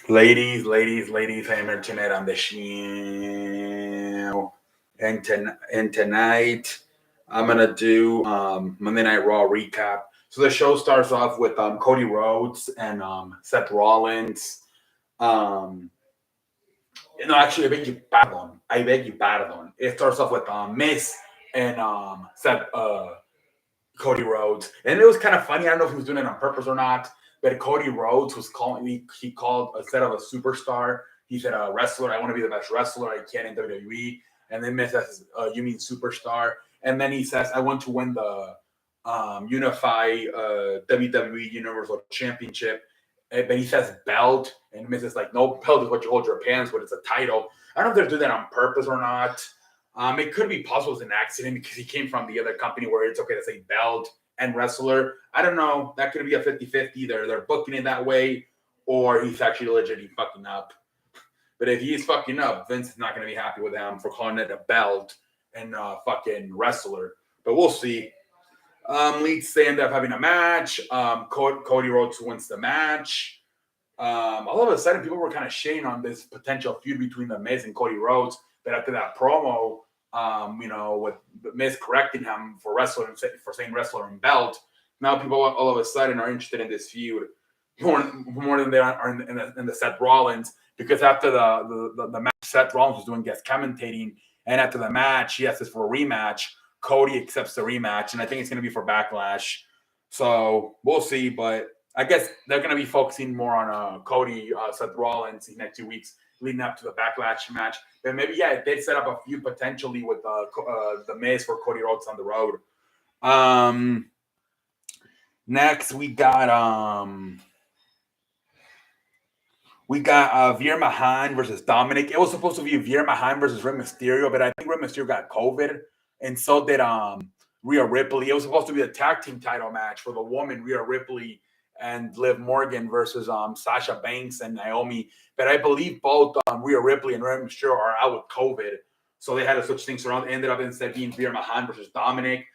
Ladies, Hammer tonight on the show. And tonight, I'm gonna do Monday Night Raw recap. So the show starts off with Cody Rhodes and Seth Rollins. Um, no, actually, I beg you pardon. It starts off with Miz and Seth Cody Rhodes, and it was kind of funny. I don't know if he was doing it on purpose or not, but Cody Rhodes was calling. He called instead of a superstar, he said a wrestler. I want to be the best wrestler I can in WWE. And then Miz says, "You mean superstar?" And then he says, "I want to win the Unify WWE Universal Championship." But he says belt, and Miz is like, "No, belt is what you hold your pants with. It's a title." I don't know if they're doing that on purpose or not. It could be possible as an accident because he came from the other company where it's okay to say belt and wrestler. I don't know. That could be a 50-50. They're booking it that way, or he's actually legitimately fucking up. But if he's fucking up, Vince is not going to be happy with him for calling it a belt and fucking wrestler. But we'll see. Leads they end up having a match. Cody Rhodes wins the match. All of a sudden, people were kind of shading on this potential feud between the Miz and Cody Rhodes. But after that promo, with Miz correcting him for saying wrestler and belt, now people all of a sudden are interested in this feud more than they are in the Seth Rollins, because after the match, Seth Rollins was doing guest commentating, and after the match, he asked us for a rematch. Cody accepts the rematch, and I think it's going to be for Backlash. So we'll see, but I guess they're going to be focusing more on Cody, Seth Rollins in the next 2 weeks leading up to the Backlash match. But maybe, yeah, they'd set up a feud potentially with the Miz for Cody Rhodes on the road. Next, we got Veer Mahan versus Dominic. It was supposed to be Veer Mahan versus Rey Mysterio, but I think Rey Mysterio got COVID, and so did Rhea Ripley. It was supposed to be a tag team title match for the woman, Rhea Ripley and Liv Morgan versus Sasha Banks and Naomi. But I believe both Rhea Ripley and Rey Mysterio are out with COVID, so they had to switch things around. It ended up instead being Veer Mahan versus Dominic.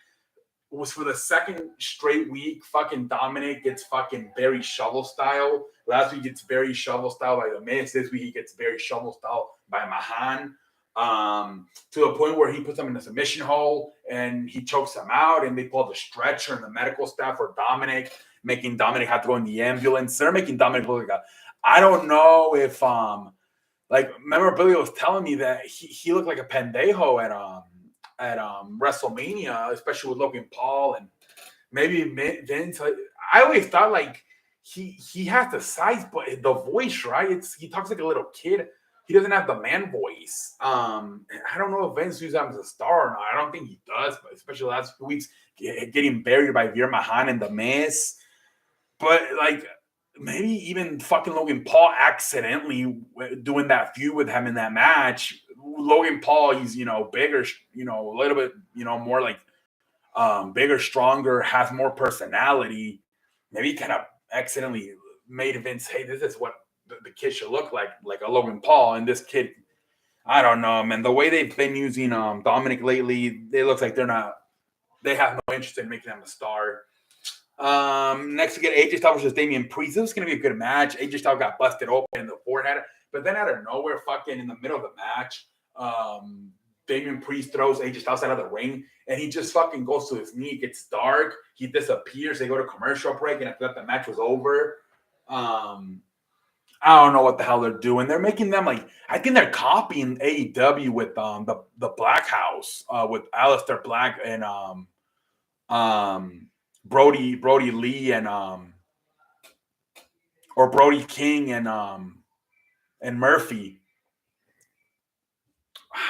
It was for the second straight week. Fucking Dominic gets fucking Barry Shovel style. Last week it's Barry Shovel style by the Miz. This week he gets Barry Shovel style by Mahan. To the point where he puts him in the submission hole and he chokes him out, and they pull the stretcher and the medical staff for Dominic, making Dominic have to go in the ambulance. They're making Dominic look like I don't know if remember Billy was telling me that he looked like a pendejo at WrestleMania, especially with Logan Paul and maybe Vince. I always thought like he has the size, but the voice, right? He talks like a little kid. He doesn't have the man voice. I don't know if Vince views him as a star or not. I don't think he does, but especially the last few weeks, getting buried by Veer Mahan and the Miz. But like maybe even fucking Logan Paul accidentally doing that feud with him in that match. Logan Paul, he's bigger, a little bit, more like bigger, stronger, has more personality. Maybe he kind of accidentally made Vince, hey, this is what the kid should look like a Logan Paul. And this kid, I don't know, man. The way they've been using Dominic lately, it looks like they have no interest in making him a star. Next we get AJ Styles versus Damian Priest. This was going to be a good match. AJ Styles got busted open in the forehead, but then out of nowhere, fucking in the middle of the match, Damian Priest throws AJ Styles out of the ring, and he just fucking goes to his knee. It gets dark. He disappears. They go to commercial break, and after that, the match was over. I don't know what the hell they're doing. They're making them I think they're copying AEW with the Black House with Aleister Black and Brody Lee and or Brody King and Murphy.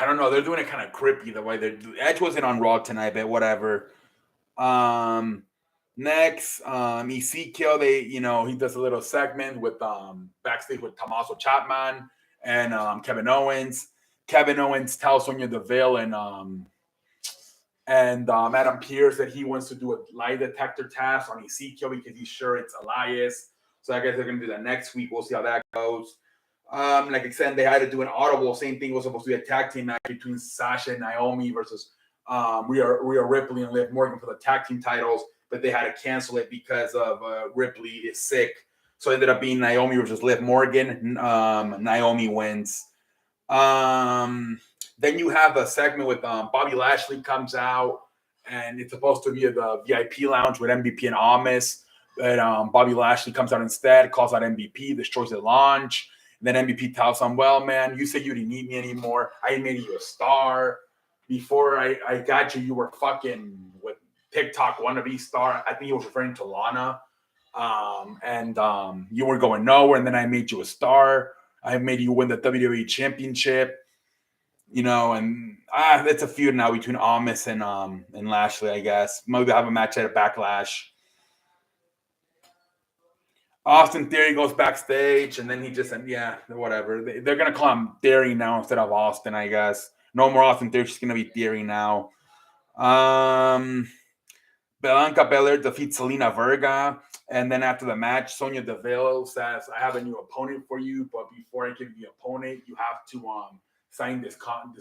I don't know. They're doing it kind of creepy the way Edge wasn't on Raw tonight, but whatever. Next, Ezekiel, he does a little segment with backstage with Tommaso Ciampa and Kevin Owens. Kevin Owens tells Sonya Deville and Adam Pearce that he wants to do a lie detector test on Ezekiel because he's sure it's Elias. So I guess they're going to do that next week. We'll see how that goes. Like I said, they had to do an audible. Same thing was supposed to be a tag team match between Sasha and Naomi versus Rhea Ripley and Liv Morgan for the tag team titles, but they had to cancel it because of Ripley is sick. So it ended up being Naomi versus Liv Morgan. Naomi wins. Then you have a segment with Bobby Lashley comes out, and it's supposed to be the VIP lounge with MVP and Almas. But Bobby Lashley comes out instead, calls out MVP, destroys the launch. And then MVP tells him, well, man, you said you didn't need me anymore. I made you a star. Before I got you, you were fucking with TikTok wannabe star. I think he was referring to Lana. You were going nowhere, and then I made you a star. I made you win the WWE Championship. And it's a feud now between Almas and Lashley, I guess. Maybe have a match at a Backlash. Austin Theory goes backstage, and then he just said, yeah, whatever. They're going to call him Theory now instead of Austin, I guess. No more Austin Theory. She's going to be Theory now. Bianca Belair defeats Selena Vega. And then after the match, Sonya Deville says, I have a new opponent for you, but before I give you the opponent, you have to sign this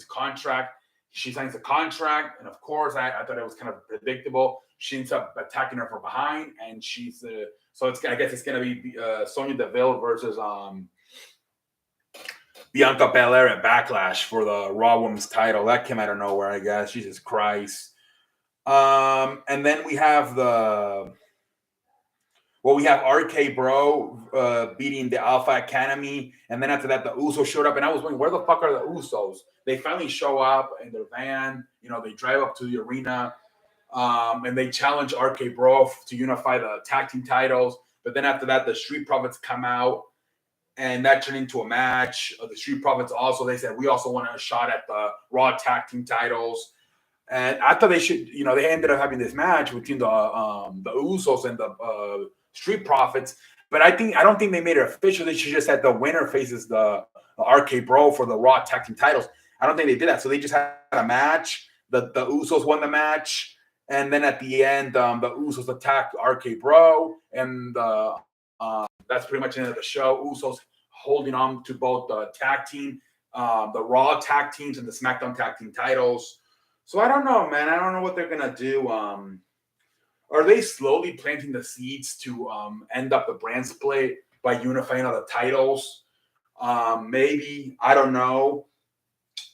contract. She signs the contract, and of course, I thought it was kind of predictable. She ends up attacking her from behind, and she's I guess it's gonna be Sonya Deville versus Bianca Belair at Backlash for the Raw Women's title. That came out of nowhere, I guess. Jesus Christ. And then we have we have RK Bro beating the Alpha Academy. And then after that, the Usos showed up. And I was wondering, where the fuck are the Usos? They finally show up in their van. They drive up to the arena. And they challenge RK Bro to unify the tag team titles. But then after that, the Street Profits come out. And that turned into a match. The Street Profits also, they said, we also want a shot at the Raw tag team titles. And I thought they should, they ended up having this match between the Usos and the Street Profits. But I don't think they made it official. They should just had the winner faces the RK Bro for the Raw tag team titles. I don't think they did that. So they just had a match. The Usos won the match. And then at the end, the Usos attacked RK Bro. And that's pretty much the end of the show. Usos holding on to both the tag team, the Raw tag teams and the SmackDown tag team titles. So I don't know, man. I don't know what they're going to do. Are they slowly planting the seeds to end up the brand split by unifying all the titles? Maybe. I don't know.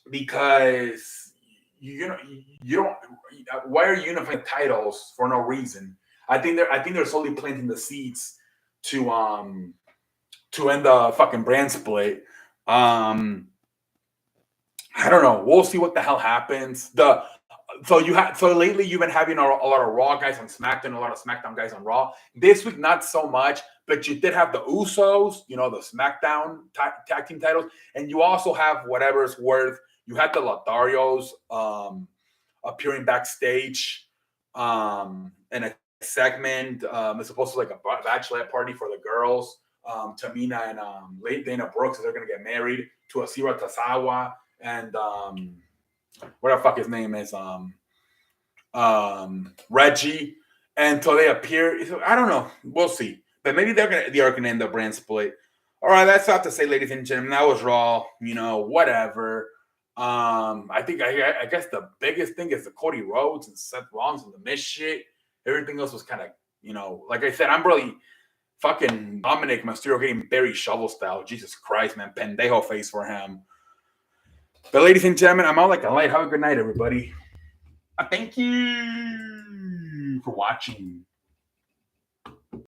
Because, you don't. Why are you unifying titles for no reason? I think they're slowly planting the seeds to end the fucking brand split. I don't know. We'll see what the hell happens. So lately you've been having a lot of Raw guys on SmackDown, a lot of SmackDown guys on Raw. This week, not so much, but you did have the Usos, the SmackDown tag team titles, and you also have whatever's worth. You had the Lotharios appearing backstage in a segment. It's supposed to be like a bachelorette party for the girls. Tamina and late Dana Brooks, they're gonna get married to Akira Tozawa. And what the fuck his name is, Reggie, and so they appear. I don't know. We'll see, but maybe they are gonna end the brand split. All right, that's all to say, ladies and gentlemen. That was Raw. Whatever. I think I guess the biggest thing is the Cody Rhodes and Seth Rollins and the Miz shit. Everything else was kind of, like I said, I'm really fucking Dominic Mysterio getting Barry Shovel style. Jesus Christ, man, pendejo face for him. But ladies and gentlemen, I'm out like a light. Have a good night, everybody. Thank you for watching.